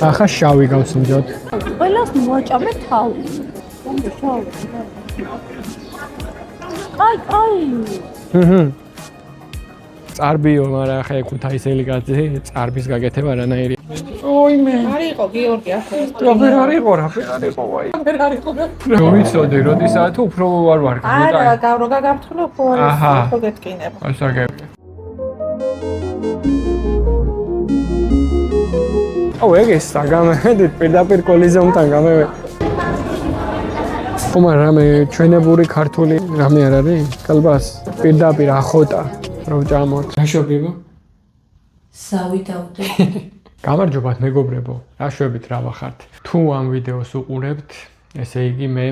ახლა შავი გავსინჯოთ. ყველას მოაჭამე თავი. შავი. აი. წარბიო, მაგრამ ახლა ქუთაისელი კაცი წარბის გაკეთება რანაირი. ოიმე. არ იყო გიორგი ახლა. რაფერ არ იყო ვაი. არ იყო. რო ვიცოდი, როდესაც თუ უფრო არ ვარ გაგუტა. არა, გავრო გაგამთხილო ხო არის, ხო გეტკინება. ასაგები. აუ ეგეს საგამედით პირდაპირ კოლიზიუმთან გამევე. ხომ რამე ჩვენებური ქართული რამე არ არის? კალბას პირდაპირ ახოტა რომ ჭამოთ. რაშობებო? სავი დავდე. გამარჯობათ მეგობრებო, რა შვებით რა ვახართ. თუ ამ ვიდეოს უყურებთ, ესე იგი მე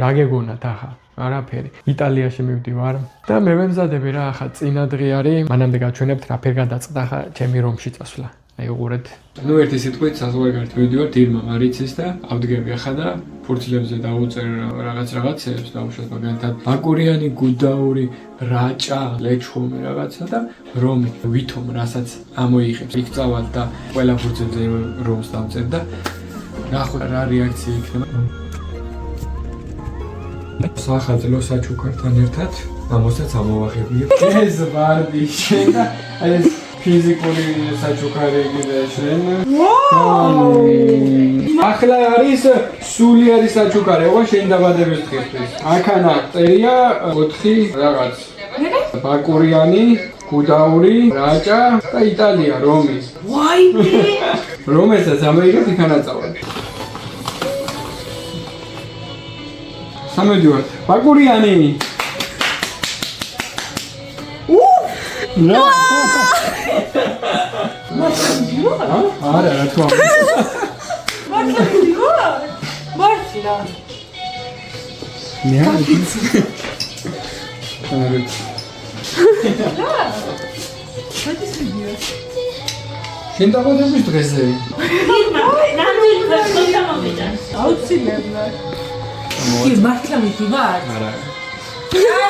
რა გეგონათ ახლა? არაფერი. იტალიაში მივდივარ და მე ვემზადები რა ახლა წინა დღე არის. მანამდე გავჩვენებთ რა ფერ გადაწყდა ახლა ჩემი რომში წასვლა. აი უყურეთ. ნუ ერთი სიტყვით საზღვარგარეთ მივდივარ დირმა მარიცის და ავდგები ახლა და ფურცლებზე დავუწერ რაღაცეებს დავუშვათ მაგალითად ბაკურიანი, გუდაური, რაჭა, ლეჩხუმი რაღაცა და რომი, ვითომ რასაც ამოიღებს. იქ წავალ და ყველა ფურცლებზე რომს დავწერ და ნახოთ რა რეაქცია იქნება. სახაძლო საჩუქართან ერთად ამოსაც ამოვახებია. ეს ვარდი შენ და ეს ფიზიკური საჩუქარი კიდე შენ. ახლა არის სულიერი საჩუქარი, ხო შენ დაბადების დღისთვის. აქანა წერია 4 რაღაც. ბაკურიანი, გუდაური, რაჭა და იტალია, რომი. ვაიმე! რომელსაც ამოიღებ იქანა წავალ. სამედივართ. ბაკურიანი. ნო. არა, რა თქმა უნდა. მართლა. ნია. შენ დაბადების დღეზე. აუცილებლად. კი, მართლა მიდივარ? არა.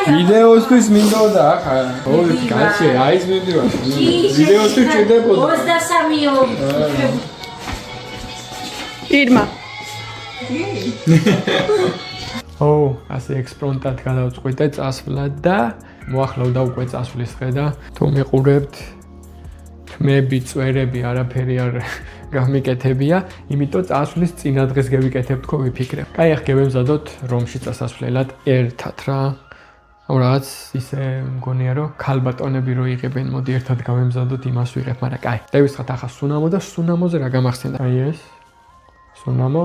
ვიდეოსთვის მინდოდა ახლა. ოი, კაცი, აი ეს მიდივარ. ვიდეოსთვის ჭირდებოდა. 23-იო. ირმა. ო, ასე ექსპრომტად გადავწყვიტე წასვლა და მოახლოვდა უკვე წასვლის დღე და თუ მიყურებთ თმები, წვერები, არაფერი არ გამიკეთებია, იმიტომ წასვლის წინა დღეს გევიკეთებ თქო ვიფიქრებ. კაი, ახლა გევემზადოთ რომში წასასვლელად ერთად რა. აუ რაღაც ისე მგონია რომ ქალბატონები რო იღებენ, მოდი ერთად გავემზადოთ, იმას ვიღებ, მაგრამ კაი. დავისხათ ახლა სუნამო და სუნამოზე რა გამახსენდა. აი ეს სუნამო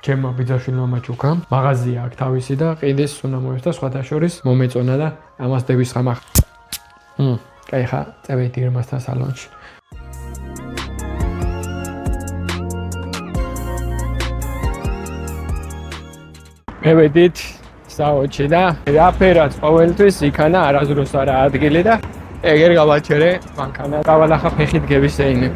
ჩემო ბიძაშვილმა მაჩუკა. მაღაზია აქვს თავისი და ყიდის სუნამოებს და სხვათა შორის მომეწონა და ამას დავისხამ ახლა. კაი, ხა წევით ირმასთან სალონში. მევედით საოცი და რაფერაც ყოველთვის იქანა არაზრუს არა ადგილი და ეგერ გავაჩერე მანქანა დავალ ახლა ფეხით გევისეინე.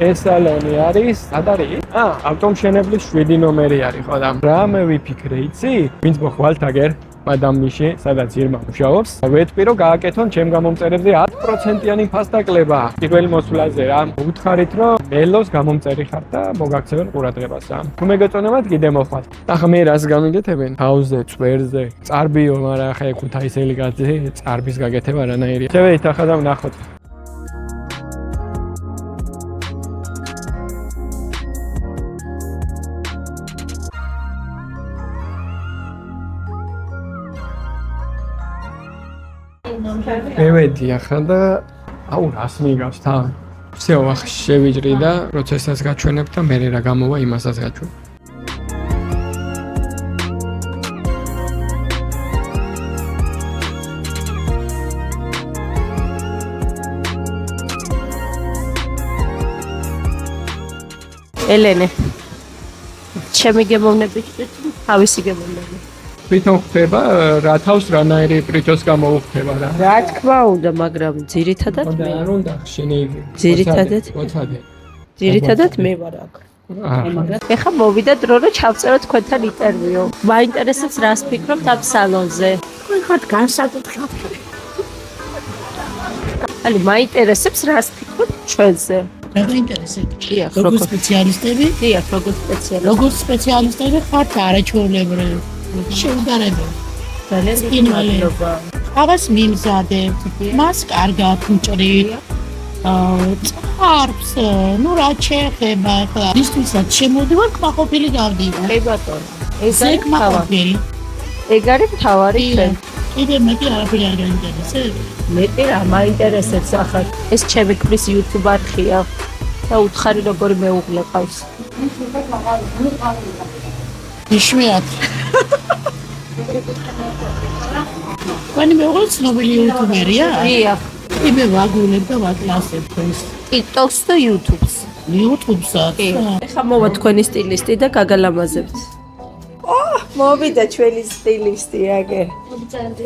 ეს სალონი არის, სად არის? ავტომშენებლის 7 ნომერი არის ხო და რამე ვიფიქრე, იცი? ვინც მოხვალთაგერ მადამ მიში, სადაც ირმა მუშაობს, ვეთქვირო გააკეთონ ჩემ გამომწერებზე 10%-იანი ფასდაკლება. პირველ მოსვლაზე რა, უთხარით რომ მელოს გამომწერი ხარ და მოგაქცევენ ყურადღებას. თუ მეგეწონებათ კიდე მოხვალ. ახლა მე რას გამიგეთებენ? თავზე, წვერზე, წარბიო, მაგრამ ახლა ქუთაისელი კაცი წარბის გაკეთება რანაირია. შევედით ახლა და ვნახოთ. მევედი ახლა და აუ რას მიგავს თავი. всё, ახლა შევიჭრი და პროცესსაც გაჩვენებ და მე რა გამოვა იმასაც გაჩვენ. ელენე. ჩემი გემოვნები თავისი გემოვნები. თვითონ ხდება რა თავს რანაირი პრიჩოს გამოუხდება რა. რა თქმა უნდა, მაგრამ ძირითადად მე არ უნდა შენეები. ძირითადად მე ვარ აქ. ეხლა მოვიდა დრო რომ ჩავწეროთ თქვენთან ინტერვიუ. მაინტერესებს რას ფიქრობთ ამ სალონზე? თქვენ ხართ განსაკუთრებული. ანუ მაინტერესებს რას ფიქრობ ჩვენზე. რა გაინტერესებს? დიახ, როგორც სპეციალისტები, დიახ, როგორც სპეციალისტი. როგორც სპეციალისტები ხართ არაჩვეულებრივი. შეუდგარებელი. ძალიან მადლობა. ყავას მიმზადებთ, მას კარგად მჭრით. წარს, ნუ რა შეეხება ხა. ისთვისაც შემოდივარ კმაყოფილი გავდივარ. კი ბატონო. ეს ეს კმაყოფილი. ეგ არის მთავარი ჩვენ. კიდე მეტი არაფერი არ გაინტერესებს. მეტი რა მაინტერესებს ახლა. ეს ჩემი ქმრის YouTube არხია და უთხარი როგორი მეუღლე ყავს. იშვიათ. ვანი მეუღლე ცნობილი იუთუბერია? დიახ. იმე ვაგულებ და ვაკლასებ ეს. TikTok-ს და YouTube-ს. YouTube-საც. ეხლა მოვა თქვენი სტილისტი და გაგალამაზებთ. მოვიდა ჩვენი სტილისტი აგერ.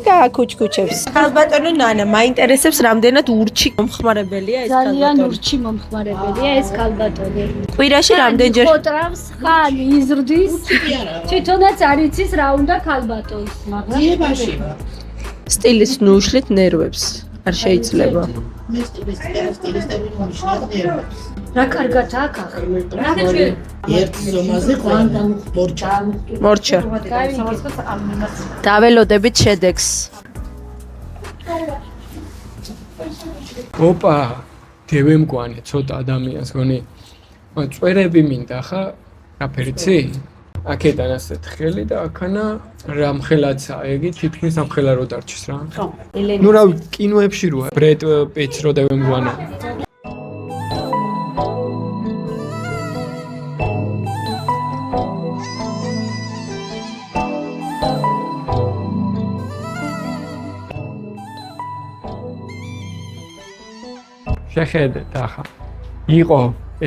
გააკუჩკუჩებს. ხალბატონო ნანა, მაინტერესებს რამდენად urči მომხმარებელია ეს ხალბატონი? ძალიან urči მომხმარებელია ეს ხალბატონი. კვირაში რამდენჯერ ხოტრავს, ხან იზრდის. თვითონაც არ იცის რა უნდა ხალბატონს. ძიებაში. სტილისტს ნუშლით ნერვებს. არ შეიძლება. მე სტილისტები მომიშნადია. რა კარგად აქ ახლა. ერთ ზომაზე ყვანდა მორჩა. მორჩა. დაველოდებით შედეგს. ოპა, დევემკვანი ცოტა ადამიანს გონი. წვერები მინდა ხა? რაფერიცი? აქედან ასეთ ხელი და აქანა რამხელაცა, ეგი თითქმის ამხელა რო დარჩეს რა. ნუ რა კინოებში როა ბრედ პიტს რო დევემკვანა. შეხედეთ ახლა. იყო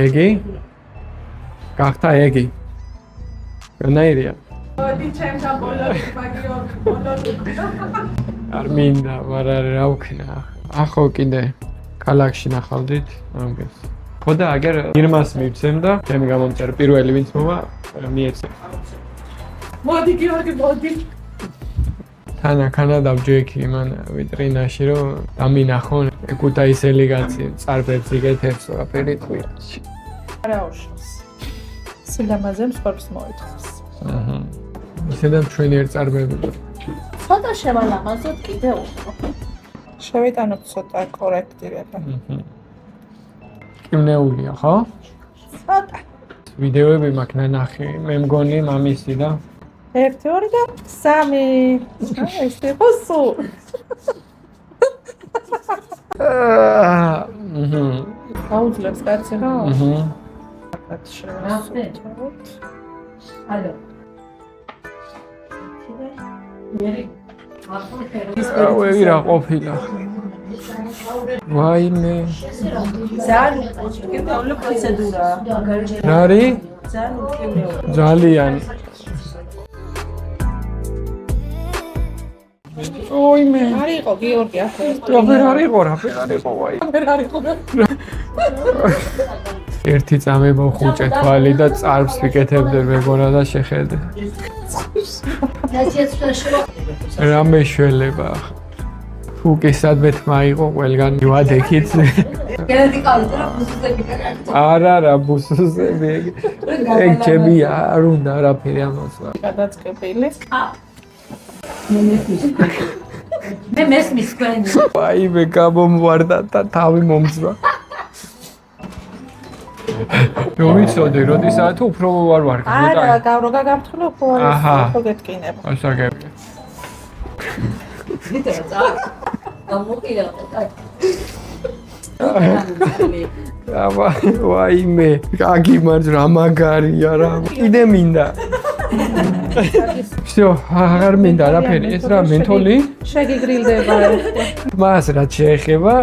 ეგი. გახდა ეგი. განაირია. მოდი ჩემთან ბოლოს არ მინდა, მაგრამ რა ვქნა. ახო კიდე ქალაქში ნახავდით ამგეს. ხო და აგერ ირმას მივცემ და ჩემი გამომწერ პირველი ვინც მოვა მიეცე. მოდი გიორგი, მოდი. თანა დავჯექი იმან ვიტრინაში რომ დამინახონ ეკუთა ის ელეგანცია წარბებს იგეთებს ვაფერი ყვირაში. არაუშავს. სილამაზემ სპორტს მოითხოვს. აჰა. ისედაც ჩვენი ერთ წარბები. ცოტა შევალაღაზოთ კიდე უფრო. შევიტანოთ ცოტა კორექტირება. კიმნეულია, ხო? ცოტა. ვიდეოები მაქვს ნანახი, მე მგონი მამისი და 1 2 და 3. ეს იყო სულ. აუძლებს კაცი რა? ალო. აუე რა ყოფილა. ვაიმე. ძალიან უკეთესი პროცედურაა. რა არის? ძალიან. ოიმე. არ იყო გიორგი ახლა. რაფერ არისო ვაი. ერთი წამე მოხუჭე თვალი და წარბს ვიკეთებდე მეგონა და შეხედე. რამე შველება. ფუკი სადმე თმა იყო ყველგან ვადექით. არა ბუსუსები. ეგ ჩემი არ უნდა არაფერი ამასა. გადაწყებილი. მე მესმის თქვენი. ვაი მე გამომვარდა და თავი მომწვა. რომიცოდე, როდესაც უფრო არ ვარ არა, გავრო გაგამთხილე უფრო არის უფრო გეტკინება. ასაგები. ვიდრე წა. გამოგიდა და ვაიმე, კაგი მარჯ რა მაგარია რა. კიდე მინდა. всё, აღარ მინდა არაფერი, ეს რა მენთოლი? შეგიგრილდება ეს. მას რაც შეეხება,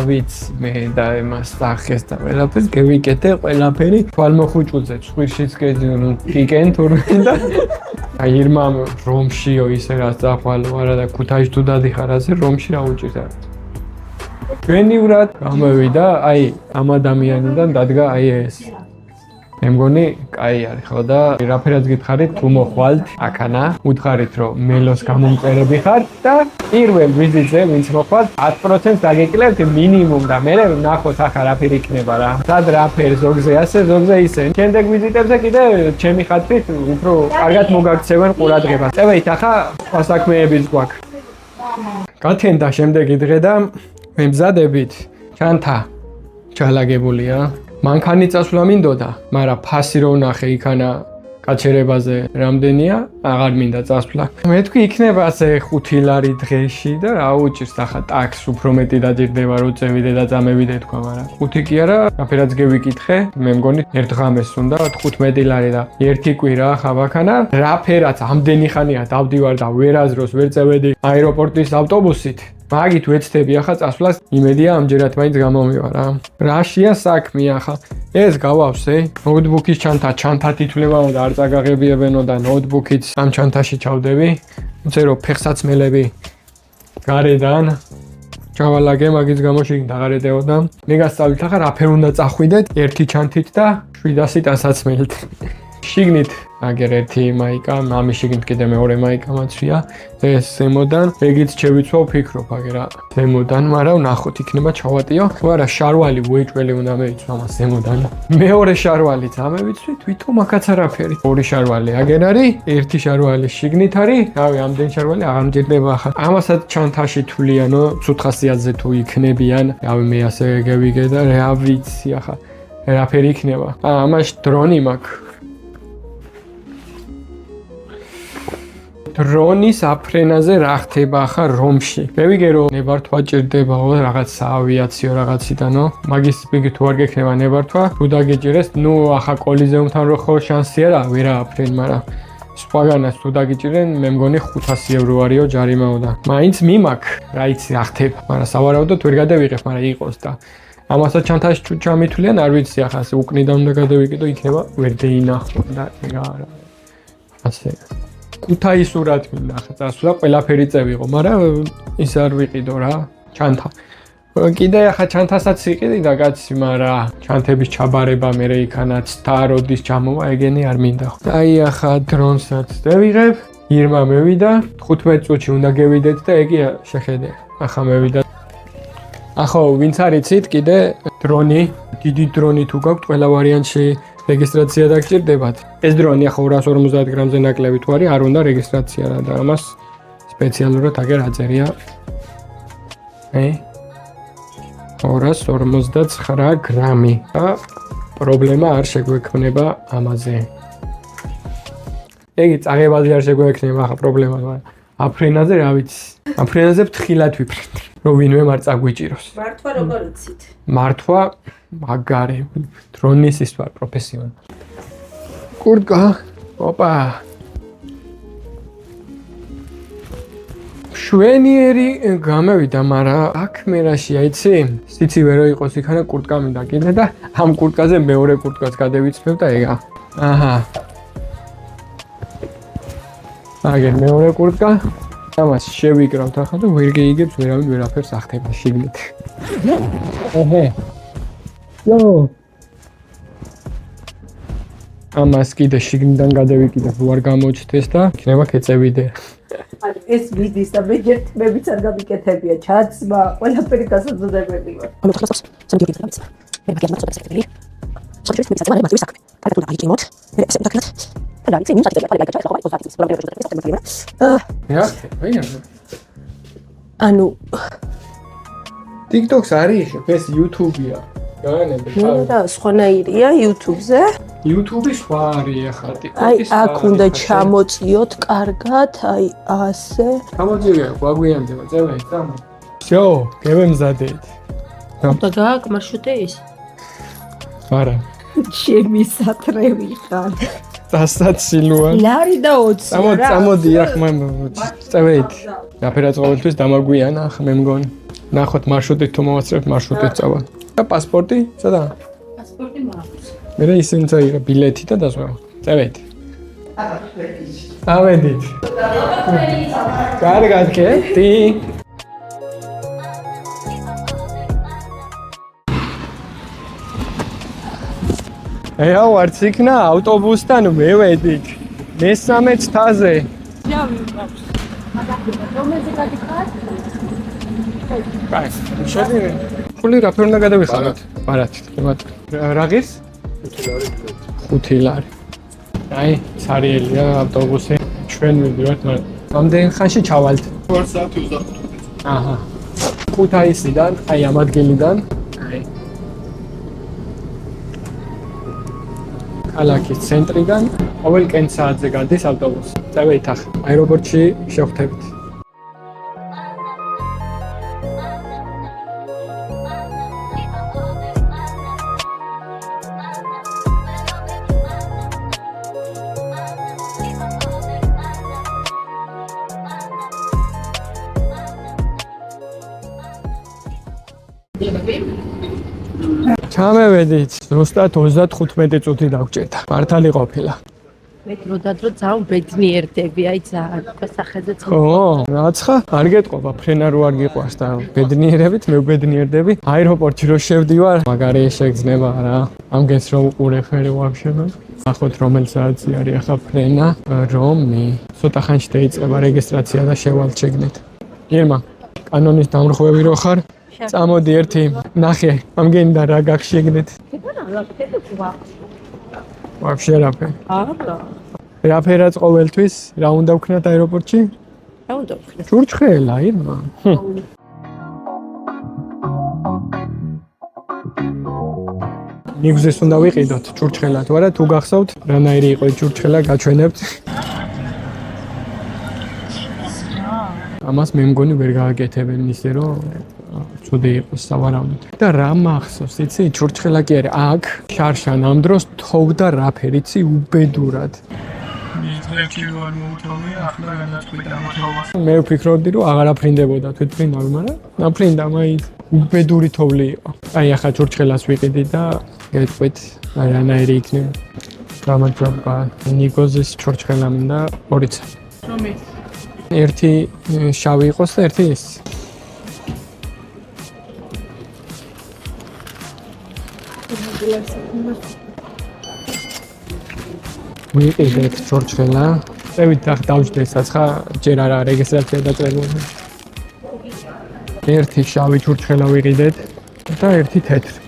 ვიცი, მე და იმას სახეს და ყველაფერს გევიკეთე ყველაფერი თვალმოხუჭულზე, ცხვირშიც გიგენ თურმე და აი ირმამ რომშიო ისე რაც დახვალო არა და ქუთაისში თუ დადიხარ ასე რომში რა უჭირდა. ჩვენივრად გამოვიდა, აი ამ ადამიანიდან დადგა აი ეს. მე მგონი კაი არის ხო და რაფერაც გითხარით თუ მოხვალთ აქანა უთხარით რომ მელოს გამომწერები ხართ და პირველ ვიზიტზე ვინც მოხვალთ 10% დაგეკლებთ მინიმუმ და მე ნახოთ ახლა რაფერი იქნება რა სად რაფერ ზოგზე ასე ზოგზე ისე შემდეგ ვიზიტებზე კიდე ჩემი ხათით უფრო კარგად მოგაქცევენ ყურადღებას წევით ახლა სხვა საქმეებიც გვაქვს გათენდა შემდეგი დღე და მემზადებით ჩანთა ჩალაგებულია მანქანი წასვლა მინდოდა მაგრამ ფასი რო ვნახე იქანა გაჩერებაზე რამდენია აღარ მინდა წასვლა მე თქვი იქნება ასე 5 ლარი დღეში და რა უჭირს ახლა ტაქს უფრო მეტი დაჭირდება რო წევიდე და წამევიდე თქვა მაგრამ 5 კი არა რაფერაც გევიკითხე მე მგონი ერთ ღამეს უნდა 15 ლარი და ერთი კვირა ხავაქანა რაფერაც ამდენი ხანია დავდივარ და ვერაზროს ვერ წევედი აეროპორტის ავტობუსით მაგით ვეცდები ახლა წასვლას იმედია ამჯერად მაინც გამომივარ რაშია საქმე ახლა ეს გავავსე ნოუთბუქის ჩანთა თითვლებაო და არ წაგაღებიებენო და ნოუთბუქიც ამ ჩანთაში ჩავდები უცერო ფეხსაცმელები გარედან ჩავალაგე მაგის გამო შიგნით აღარ ეტეოდა მე გასწავლით ახლა რაფერ უნდა წახვიდეთ ერთი ჩანთით და 700 ტანსაცმელით შიგნით აგერ ერთი მაიკა, ამის შიგნით კიდე მეორე მაიკა მაცვია. ეს ზემოდან, ეგიც შევიცვა ვფიქრობ აგერა. ზემოდან, მაგრამ ნახოთ იქნება ჩავატიო. არა, შარვალი ვეჭველი უნდა მეიცვა მას ზემოდან. მეორე შარვალიც ამევიცვი, თვითონ მაგაც არაფერი. ორი შარვალი აგერ არის, ერთი შარვალი შიგნით არის. რავი, ამდენი შარვალი აღარ მჭირდება ახლა. ამასაც ჩანთაში თვლიანო, 500-ზე თუ იქნებიან. რავი, მე ასე გევიგე და რა ვიცი ახლა. რაფერი იქნება. ამაში დრონი მაქვს. დრონის აფრენაზე რა ხდება ახლა რომში. მე ვიგე რომ ნებართვა ჭირდებაო რაღაც საავიაციო რაღაციდანო. მაგის ბიგი თუ არ გექნება ნებართვა, თუ დაგიჭირეს, ნუ ახლა კოლიზეუმთან რო ხო შანსი არა, ვერა აფრენ, მაგრამ სხვაგანაც თუ დაგიჭირენ, მე მგონი 500 ევრო არისო ჯარიმაო და მაინც მიმაქ, რა იცი რა ხდება, მაგრამ სავარაუდოდ ვერ გადავიღებ, მაგრამ იყოს და ამასაც ჩანთაში ჩამითვლიან, არ ვიცი ახლა ასე უკნიდან უნდა გადავიკიდო, იქნება ვერ დაინახო და რა არა. ასე ქუთაისურად მინდა ახლა წასვლა, ყველაფერი წევიღო, მაგრამ ის არ ვიყიდო რა, ჩანთა. კიდე ახლა ჩანთასაც იყიდი და კაცი, მაგრამ ჩანთების ჩაბარება მერე იქანაც თაროდის ჩამოვა ეგენი არ მინდა. აი ახლა დრონსაც დავიღებ, ირმა მევიდა, 15 წუთში უნდა გევიდეთ და ეგი შეხედე. ახლა მევიდა. ახლა ვინც არიცით კიდე დრონი, დიდი დრონი თუ გაქვთ, ყველა ვარიანტში რეგისტრაცია დაგჭირდებათ. ეს დრონი ახლა 250 გრამზე ნაკლები თუ არის, არ უნდა რეგისტრაცია რა და ამას სპეციალურად აგერ აწერია. 259 გრამი. და პრობლემა არ შეგვექმნება ამაზე. ეგი წაღებაზე არ შეგვექმნება ახლა პრობლემა, მაგრამ აფრენაზე რა ვიცი. აფრენაზე ფრთხილად ვიფრინდი, რომ ვინმე არ წაგვიჭიროს. მართვა როგორ იცით? მართვა მაგარი დრონის ის ვარ პროფესიონალი. კურტკა, ოპა. შვენიერი გამევიდა, მაგრამ აქ მერაში აიცი, სიცივე რო იყოს იქანა კურტკა მინდა კიდე და ამ კურტკაზე მეორე კურტკას გადევიცვებ და ეგა. აჰა. აგერ მეორე კურტკა. ამას შევიკრავთ ახლა და ვერ გეიგებს ვერავინ ვერაფერს ახდება შიგნით. ოჰე. იო. ამას კიდე შიგნიდან გადავიკიდე, თუ არ გამოჩნდეს და იქნება კეწევიდე. ეს ვიზის და მეც არ გამიკეთებია ჩაცმა, ყველაფერი გასაძლებელია. ანუ ხლასს სამჯერ გიწევს. მე მაგიას მაქვს სპეციალური. სოციალისტ მეცაძე მაგრამ მაგის საქმე. კარგად უნდა აიჭიმოთ. მე ესე უნდა ქნათ. და ვიცი, ნუ წაჭერა პალეგა ჩაიწყო, იყო 20 წლის. პრობლემა შეჭერა სისტემატიკურად. რა? ვენა? ანუ TikTok-ს არის, ეს YouTube-ია. გაანებე. და სხვანაირია YouTube-ზე. YouTube-ი სხვა არის ახლა TikTok-ის. აი, აქ უნდა ჩამოწიოთ კარგად, აი ასე. გამოძიე, გვაგვიანდება, წევე, წამო. всё, გევემზადეთ. უნდა გააკ მარშრუტი ის? არა. ჩემი სატრევი ხარ. დასაცილოა. ლარი და 20 რა. წამოდი ახ წევით. რაფერაც ყოველთვის დამაგვიანა ახ მე მგონი. ნახოთ მარშრუტით თუ მოვაცრებთ მარშრუტით წავა. და პასპორტი? სადა? პასპორტი მაქვს. მე ისინი წაიღე ბილეთი და დაზღვევა. წევით. ავედით. კარგად კეთი. ეა ვარც იქნა ავტობუსთან მევედი. მესამე ცთაზე. კაი, შედი. ფული რა ფერ უნდა გადავიხადოთ? ბარათი, რა ღირს? 5 ლარი. აი, ცარიელია ავტობუსი. ჩვენ მივიდივართ, მაგრამ რამდენ ხანში ჩავალთ? 2 საათი 25 მინუტი. აჰა. ქუთაისიდან, აი ამ ადგილიდან. აი. ქალაქის ცენტრიდან ყოველ კენ საათზე გადის ავტობუსი. წავედით ახლა. აეროპორტში შევხვდებით. ჩამევედით, ზუსტად 35 წუთი დაგჭირდა. მართალი ყოფილა. მე დროდადრო ძალიან ბედნიერდები, აი ძალიან ქვესახედე წუთი. ხო, რაცხა, არ გეტყობა, ფრენა რო არ გიყვარს და ბედნიერებით, მე ვბედნიერდები. აეროპორტში რო შევდივარ, მაგარი შეგრძნება რა. ამ გეს რო უყურე ხერი ვაფშე. ახოთ რომელ საათზე არის ახლა ფრენა, რომი. ცოტა ხანში დაიწყება რეგისტრაცია და შევალთ შეგნით. ირმა, კანონის დამრღვევი რო ხარ? წამოდი ერთი ნახე, ამგენდა რა გაგშეგნეთ. ვაფშე რაფერი. არა. რაფერაც ყოველთვის რა უნდა ვქნათ აეროპორტში? რა უნდა ვქნათ? ჭურჭხელა ირმა. ნიგზეს უნდა ვიყიდოთ ჭურჭხელა თუ არა თუ გახსოვთ რანაირი იყო ჭურჭხელა გაჩვენებთ. ამას მე მგონი ვერ გააკეთებენ ისე რომ ცუდი იყოს სავარაუდოდ. და რა მახსოვს, იცი, ჭურჭხელა კი არის აქ, შარშან ამ დროს თოვდა რაფერი, იცი, უბედურად. მე ვფიქრობდი რომ აღარ აფრინდებოდა თვითფრინავი, მაგრამ აფრინდა, მაინც უბედური თოვლი იყო. აი ახლა ჭურჭხელას ვიყიდი და გეტყვით, რანაირი იქნება. გამარჯობა, ნიგოზის ჭურჭხელა მინდა 2-ცა. რომი? ერთი შავი იყოს და ერთი ის. ვიყიდეთ ჭურჭხელა. წევით ახ დავждეთ საცხა, ჯერ არა რეგისტრაცია დაწყებული. ერთი შავი ჭურჭხელა ვიყიდეთ და ერთი თეთრი.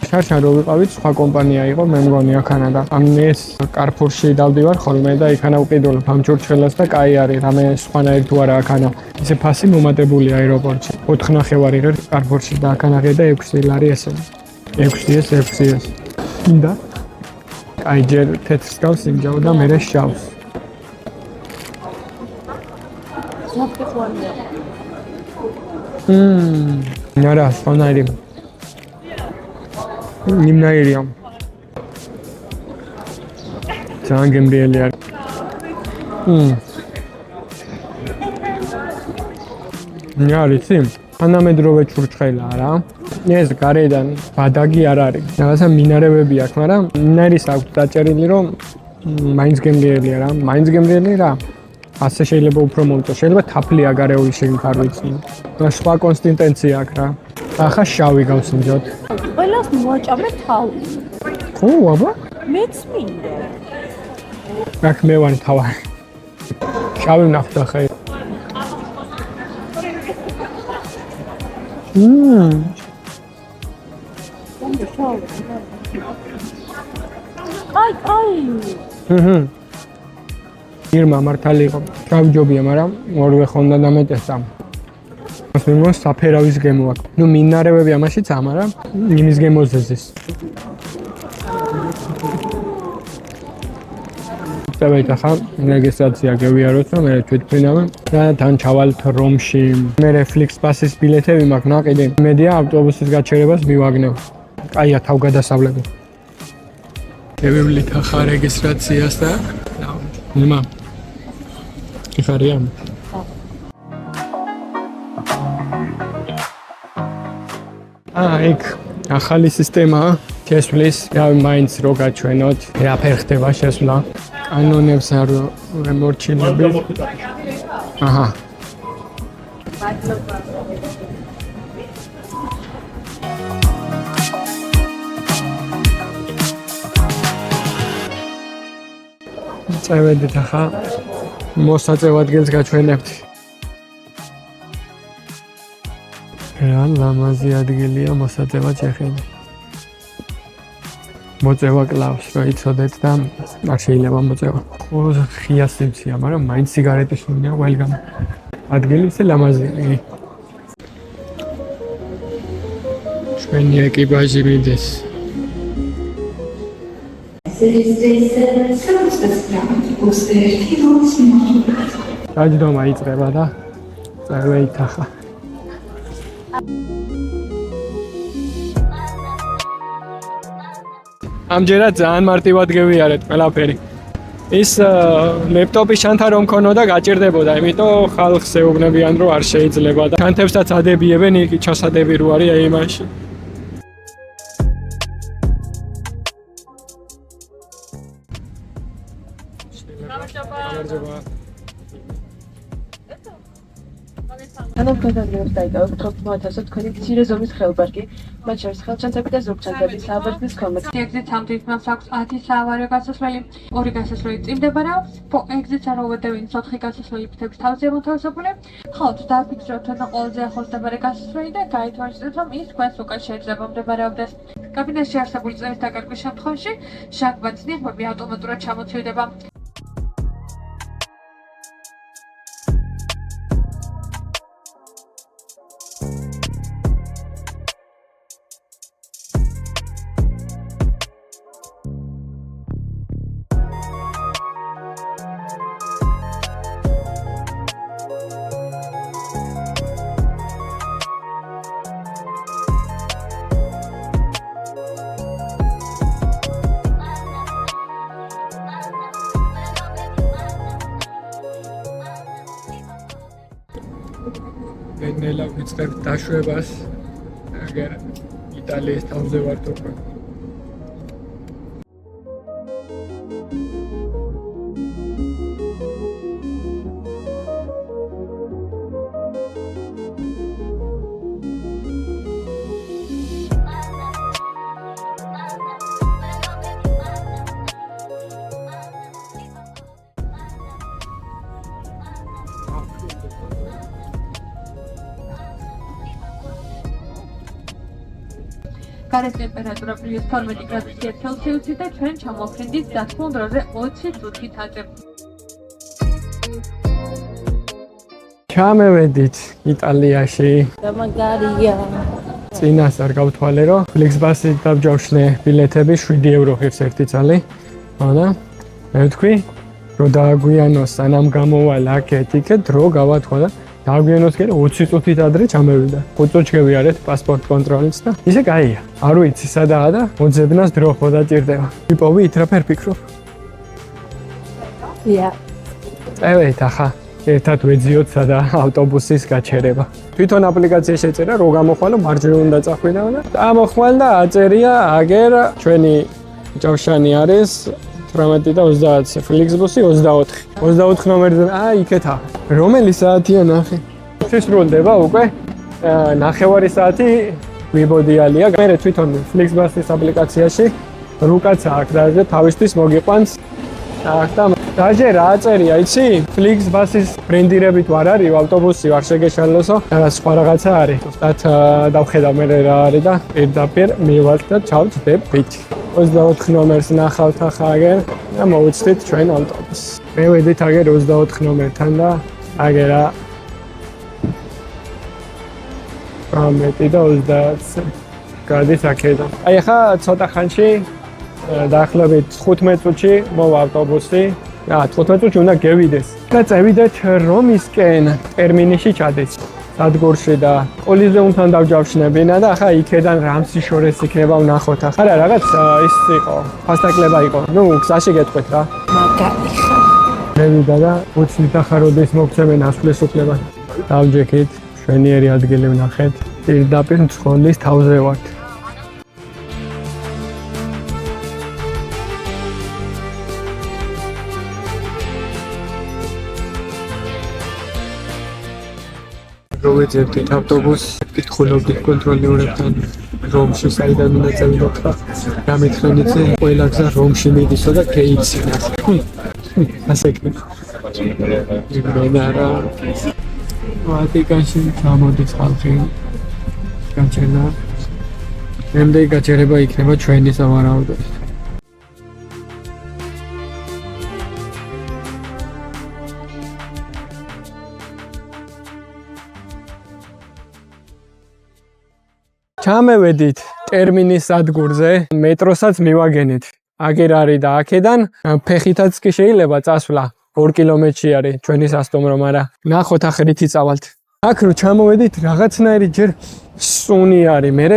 შარშან რო ვიყავით, სხვა კომპანია იყო, მე მგონი აქანა და ამ ეს კარფურში დავდივარ ხოლმე და იქანა ვყიდულობ ამ ჭურჭხელას და კაი არის, რამე სხვანაირი თუ არა აქანა. ისე ფასი მომატებული აეროპორტში. 4 ნახევარი ღირს კარფურში და აქანა ღირდა 6 ლარი ესე. 6-6. ინდა. აი ჯერ თეთრს გავს იმჯაო და მერე შავს. არა, სხვანაირი. ნიმნაირია. ძალიან გემრიელი არის. ნიარიცი, თანამედროვე ჭურჭხელა რა. ეს გარედან ბადაგი არ არის. რაღაცა მინარევები აქვს, მაგრამ მინარის აქვს დაჭერილი, რომ მაინც გემრიელია რა. მაინც გემრიელი რა. ასე შეიძლება უფრო მომწო. შეიძლება თაფლი აგარეული შეგნით არ ვიცი. და სხვა კონსისტენცია აქვს რა. ახლა შავი გავსინჯოთ. ყველას მოაჭამე თავი. ხო, აბა? მეც მინდა. აქ მე ვარ თავარი. შავი ვნახოთ ახლა. აი. ირმა მართალი იყო. ჩავჯობია, მაგრამ ორივე ხონდა დამეტესა. ასე მოს საფერავის გემო აქვს. ნუ მინარევები ამაშიც ამარა, იმის გემოზე ზის. წავედით ახლა რეგისტრაცია გევიაროთ, რომ მე თვითფრინავი და თან ჩავალთ რომში. მე Flix Pass-ის ბილეთები მაქვს ნაყიდი. მედია ავტობუსის გაჩერებას მივაგნებ. კაია თავგადასავლები. გევივლით ახლა რეგისტრაციას და ირმა ხარია. იქ ახალი სისტემაა შესვლის, რავი მაინც რო გაჩვენოთ, რაფერ ხდება შესვლა. კანონებს არ მორჩილები. აჰა. წევედით ახლა მოსაწევ ადგილს გაჩვენებთ. რა ლამაზი ადგილია მოსაწევად შეხები. მოწევა კლავს, რომ იცოდეთ და არ შეიძლება მოწევა. ყველაზე ხია სიმცია, მაგრამ მაინც სიგარეტის უნია ყველგან. ადგილი ისე ლამაზია. ჩვენი ეკიპაჟი მიდის. დაჯდომა იწყება და წავედით ახლა. ამჯერად ძალიან მარტივად გევიარეთ ყველაფერი. ის ლეპტოპის ჩანთა რომ ქონოდა გაჭირდებოდა, იმიტომ ხალხს ეუბნებიან რომ არ შეიძლება და ჩანთებსაც ადებიებენ, იგი ჩასადები რო არის აი მაშინ. ანუ ფედერალურ დაიკავებ ტროპმოათასო თქვენი მცირე ზომის ხელბარკი, მათ შორის ხელჩანთები და ზოგჩანთები სააბარგის კომეთ. ეგზიტ სამთითმავს აქვს 10 საავაριო გასასვლელი, 2 გასასვლელი წინ მდებარეობს, ეგზიტ აროვედევინის 4 გასასვლელი ფრთების თავზე მოთავსებული. ხავთ დააფიქსიროთ თქვენ ყველაზე ახლოს მდებარე გასასვლელი და გაითვალისწინოთ, რომ ის თქვენს უკან შეიძლება მდებარეობდეს. კაბინეტში არსებული წევის დაკარგვის შემთხვევაში შაქბათის ნიღბები ავტომატურად ჩამოცივდება. ნელა ვიწყებთ დაშვებას. აგერ იტალიის თავზე ვართ უკვე. გარეთ ტემპერატურა +12 გრადუსია ცელსიუსი და ჩვენ ჩამოვხდით დათმულ დროზე 20 წუთით აწევ. ჩამევედით იტალიაში. გამაგარია. წინასწარ გავთვალე, რომ Flixbus-ით დავჯავშნე ბილეთები 7 ევრო ღირს ერთი წალი. და მე ვთქვი, რომ დააგვიანოს სანამ გამოვალ აქეთ დრო გავათქვა და დააგვიანოს კიდე 20 წუთით ადრე ჩამევიდა. 5 წუთში გავიარეთ პასპორტ კონტროლს და ისე კაია. არ ვიცი სადაა და მოძებნას დრო ხო დაჭირდება. ვიპოვი იქ რა ფერ ფიქრობ? ია. წევით ახლა ერთად ვეძიოთ სადა ავტობუსის გაჩერება. თვითონ აპლიკაცია შეწერა რო გამოხვალო მარჯვე უნდა წახვიდე და ამოხვალ და აწერია აგერ ჩვენი ჯავშანი არის 18 და 30 Flixbus-ი 24. 24 ნომერზე იქეთა. რომელი საათია ნახე? შესრულდება უკვე ნახევარი საათი ვიბოდიალია. მე თვითონ Flixbus-ის აპლიკაციაში რუკაცა აქვს და თავისთვის მოგიყვანს. და დაჟე რა აწერია, იცი? Flixbus-ის ბრენდირებით ვარ არის, ავტობუსი ვარ შეგეშალოსო. და სხვა რაღაცა არის. ზუსტად დავხედავ მე რა არის და პირდაპირ მივარ და ჩავწდებით. 24 ნომერს ნახავთ ახლა აგერ და მოვუწდით ჩვენ ავტობუსს. მე ვედით აგერ 24 ნომერთან და აგერა 18 და 30 გადის აქედან. აი ახლა ცოტა ხანში დაახლოებით 15 წუთში მოვა ავტობუსი. 15 წუთში უნდა გევიდეს. და წევიდეთ რომისკენ ტერმინიში ჩადეს. სადგურში და კოლიზეუმთან დავჯავშნებინა და ახლა იქედან რამსიშორეს იქნება ვნახოთ. არა რაღაც ის იყო, ფასტაკლება იყო. ნუ გზაში გეტყვით რა. მაგარი ხარ. მევიდა და უცნით ახლა როდის მოგცემენ ასვლის უფლება. დავჯექით, შვენიერი ადგილი ვნახეთ. პირდაპირ მცხოლის თავზე ვართ. ვეძებდით ავტობუსს, კითხულობდით კონტროლერებთან რომში საიდან უნდა წავიდეთ ხა გამეთხრენ იცი ყველა გზა რომში მიდისო და გეიცინო ასე იქნება ვატიკანში გამოდის ხალხი გაჩერდა რამდენი გაჩერება იქნება ჩვენი სავარაუდოდ ჩამევედით ტერმინის სადგურზე, მეტროსაც მივაგენით. აგერ არის და აქედან ფეხითაც კი შეიძლება წასვლა 2 კილომეტრში არის ჩვენი სასტუმრო, მაგრამ ნახოთ ახრითი წავალთ. აქ რო ჩამოვედით, რაღაცნაირი ჯერ სუნი არის. მე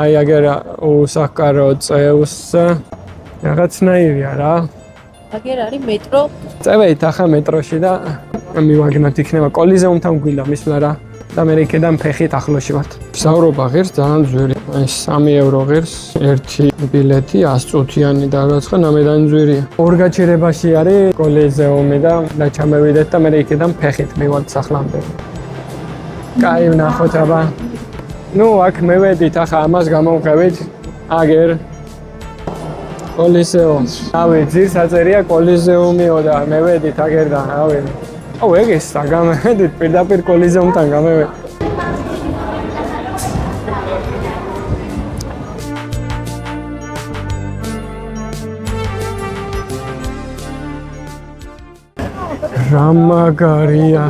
აი აგერ უსახკარო წევს რაღაცნაირია რა. აგერ არის მეტრო. წევით ახლა მეტროში და მივაგნოთ იქნება კოლიზეუმთან გვინდა მისვლა რა. და მე იქიდან ფეხით ახლოში ვართ. საუბრობა ღირს ძალიან ძვირი. აი 3 ევრო ღირს ერთი ბილეთი 100 წუთიანი და რაღაცა ნამედანი ძვირია. ორ გაჩერებაში არის კოლიზეუმი და ჩამევიდეთ და მე იქიდან ფეხით მივალთ სახლამდე. კაი ვნახოთ აბა. ნუ აქ მევედით ახლა ამას გამოვყევით. აგერ კოლიზეუმი. რავი ძირს აწერია კოლიზეუმიო და მევედით აგერ და რავი აუ ეგეს გამოვედით პირდაპირ კოლიზეუმთან გამოვედით რა მაგარია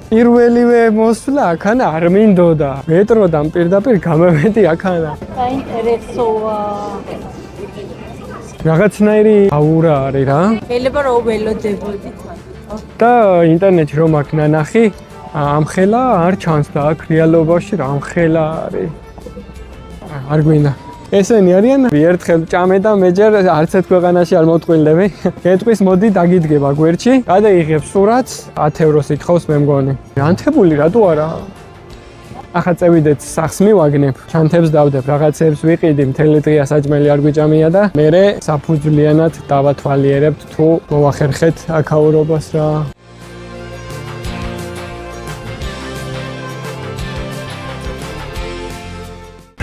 პირველივე მოსვლა აქან არ მინდოდა მეტროდან პირდაპირ გამოვედი აქანა საინტერესოა რაღაცნაირი აურა არის რა. შეიძლება რომ ველოდებოდი. და ინტერნეტში რომ აქ ნანახი, ამხელა არ ჩანს და აქ რეალობაში რა ამხელა არის. არ გვინდა. ესენი არიან ერთხელ ჭამე და მეჯერ არც ერთ ქვეყანაში არ მოვტყვილდები. გეტყვის მოდი დაგიდგება გვერდში, გადაიღებ სურათს 10 ევროს ითხოვს მე მგონი. ანთებული რატო არა? ახლა წევიდეთ სახს მივაგნებ, ჩანთებს დავდებ, რაღაცებს ვიყიდი, მთელი დღეა საჭმელი არ გვიჭამია და მერე საფუძვლიანად დავათვალიერებთ თუ მოვახერხეთ აქაურობას რა.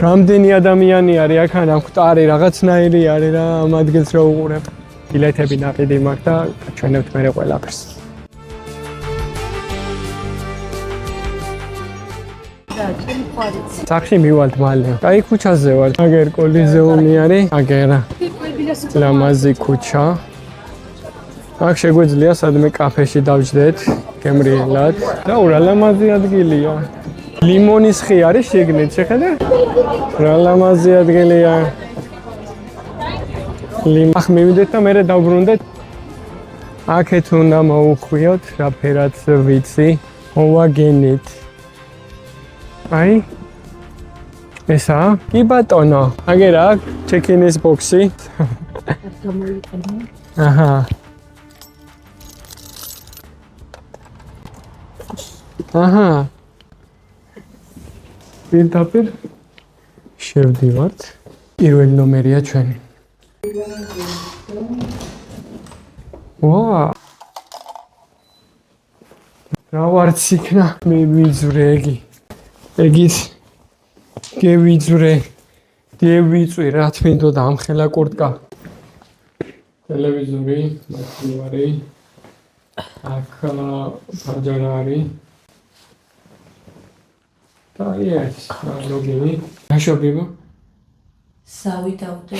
რამდენი ადამიანი არის აქ ან მკვდარი რაღაცნაირი არის რა ამ ადგილს რა უყურებ. ბილეთები ნაყიდი მაქვს და ჩვენებთ მერე ყველაფერს. სახში მივალთ მალე. აი ქუჩაზე ვარ. აგერ კოლიზეუმი არის. აგერა. ლამაზი ქუჩა. აქ შეგვიძლია სადმე კაფეში დავჯდეთ, გემრიელად. და რა ლამაზი ადგილია. ლიმონის ხე არის შეგნით, შეხედე? რა ლამაზი ადგილია. ახ მივიდეთ და მერე დავბრუნდეთ. აქეთ უნდა მოვუხვიოთ, რა ფერად ვიცი. მოვაგენით. აი ესა კი ბატონო აგერა ჩეკინის ბოქსი აჰა აჰა პირდაპირ შევდივართ პირველი ნომერია ჩვენი ვა რა ვარც იქნა მე ვიძვრე ეგის გევიწვი რა თმინდოდა ამხელა კურტკა ტელევიზორი მათივარი აქ ბაჯარა არის და ეს ლოგინი რაშობიო სავი დავდე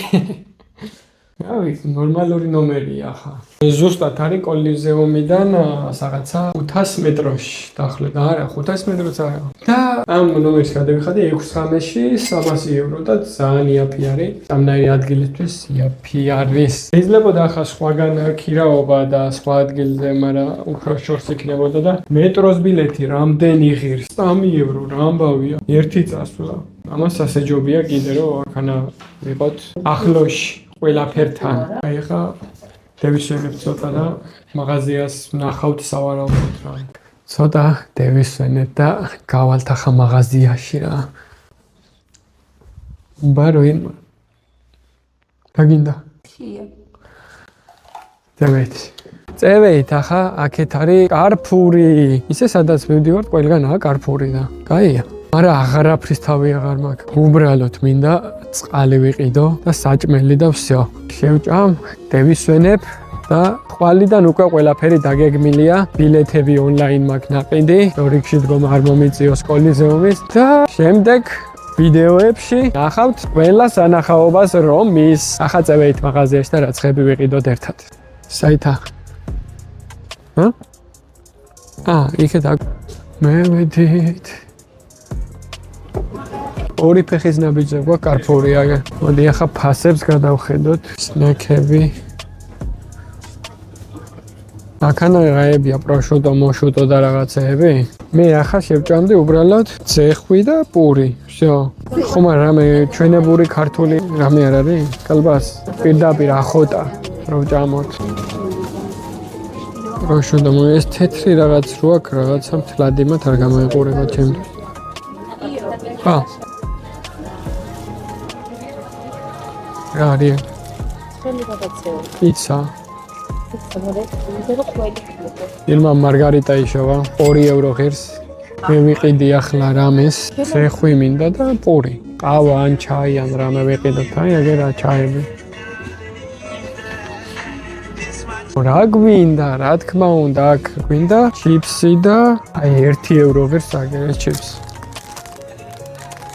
რავი ნორმალური ნომერია ხა ზუსტად არის კოლიზეუმიდან რაღაცა 500 მეტროში დაახლოებით არა 500 მეტროც არა და ამ ნომერს გადავიხადე 6-9-ში 300 ევრო და ძალიან იაფი არის სამნაირი ადგილისთვის იაფი არის შეიძლება ახლა სხვაგან ქირაობა და სხვა ადგილზე მაგრამ უფრო შორს იქნებოდა და მეტროს ბილეთი რამდენი ღირს 3 ევრო რა ამბავია ერთი წასვლა ამას ასეჯობია კიდე რომ აქანა ვიყოთ ახლოში ყველაფერთან. აი ხა დევისვენებ ცოტა და მაღაზიას ვნახავთ სავარაუდოდ რა. ცოტა დევისვენებ და გავალთ ახლა მაღაზიაში რა. ბაროინ დაგინდა. ხია. დავით. წევით ახლა აქეთ არის კარფური. ისე სადაც მივდივართ, ყველგანაა კარფური და კაია. მაგრამ აღარაფრის თავი აღარ მაქვს. უბრალოდ მინდა წყალი ვიყიდო და საჭმელი და всё. შევჭამ, დევისვენებ და თვალიდან უკვე ყველაფერი დაგეგმილია. ბილეთები ონლაინ მაქვს ნაყიდი, რიგში დგომა არ მომიწიოს კოლიზეუმის და შემდეგ ვიდეოებში ნახავთ ყველა სანახაობას რომ მის. ახლა წევით მაღაზიაში და რაცხები ვიყიდოთ ერთად. საითა? იქეთ მე ვედით. ორი ფეხის ნაბიჯზე გვაქვს კარფური აგე. მოდი ახლა ფასებს გადავხედოთ. სნექები. აქანა რაებია პროშუტო, მოშუტო და რაღაცეები. მე ახლა შევჭამდი უბრალოდ ძეხვი და პური. всё. ხომ რამე ჩვენებური ქართული რამე არ არის? კალბას პირდაპირ ახოტა რომ ჭამოთ. პროშუტო ეს თეთრი რაღაც რო აქვს, რაღაცა მთლად იმათ არ გამოიყურება ჩემთვის. რა არის? პიცა. ირმა მარგარიტა იშოვა 2 ევრო ღირს. მე ვიყიდი ახლა რამეს, ზეხვი მინდა და პური. ყავა ან ჩაი ან რამე ვიყიდოთ, აი ეგერა ჩაები. რა გვინდა, რა თქმა უნდა, აქ გვინდა ჩიპსი და აი 1 ევრო ღირს აგერეს ჩიპსი.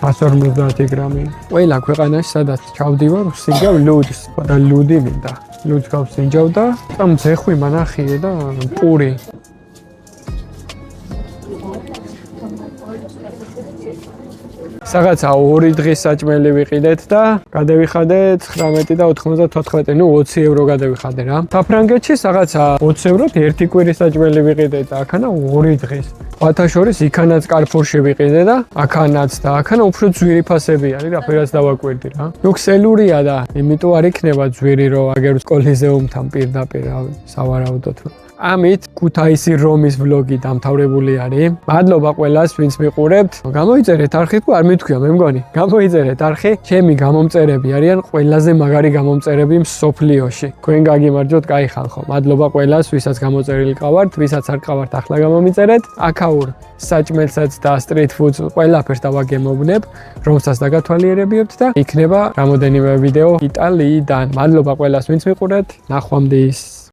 150 გრამი. ყველა ქვეყანაში სადაც ჩავდივარ, ვსინჯავ ლუდს, და ლუდი მინდა. ლუდს გავსინჯავ და ზეხვი მანახიე და პური. Საღაცა 2 დღის საჭმელი ვიყიდეთ და გადავიხადეთ 19 და 94, ნუ 20 ევრო გადავიხადე რა. საფრანგეთში საღაცა 20 ევროთ 1 კვირის საჭმელი ვიყიდეთ და აქანა 2 დღის. ვათაშორის იქანაც კარფურში ვიყიდე და აქანაც და აქანა უფრო ძვირი ფასები არის, რაფერაც დავაკვირდი რა. ნუ ქსელურია და იმიტომ არ იქნება ძვირი რომ აგერ კოლიზეუმთან პირდაპირ რავი, სავარაუდოდ. ამით ქუთაისი რომის ვლოგი დამთავრებული არის. მადლობა ყველას, ვინც მიყურებთ. გამოიწერეთ არხი თუ არ მithქვია, მე მგონი. გამოიწერეთ არხი. ჩემი გამომწერები არიან ყველაზე მაგარი გამომწერები მსოფლიოში. თქვენ გაგიმარჯოთ, კაი ხალხო. მადლობა ყველას, ვისაც გამოწერილი ყავართ, ვისაც არ ყავართ, ახლა გამომიწერეთ. აქაურ საჭმელსაც და სტრიტ ფუდს ყველაფერს დავაგემოვნებ, რომსაც დაგათვალიერებიებთ და იქნება რამოდენიმე ვიდეო იტალიიდან. მადლობა ყველას, ვინც მიყურებთ. ნახვამდის.